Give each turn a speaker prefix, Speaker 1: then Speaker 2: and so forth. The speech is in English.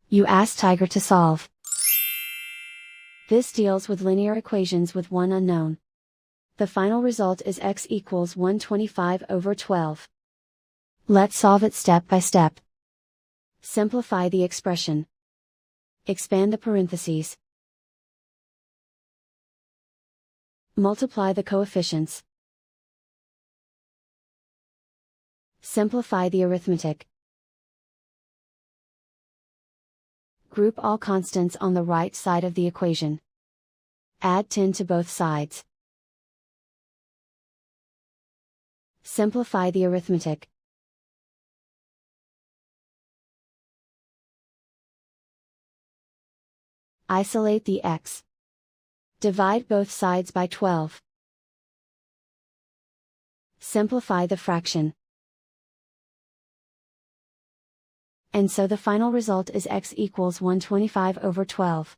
Speaker 1: You ask Tiger to solve. This deals with linear equations with one unknown. The final result is x equals 125/12. Let's solve it step by step. Simplify the expression. Expand the parentheses. Multiply the coefficients. Simplify the arithmetic. Group all constants on the right side of the equation. Add 10 to both sides. Simplify the arithmetic. Isolate the x. Divide both sides by 12. Simplify the fraction. And so the final result is x equals 125/12.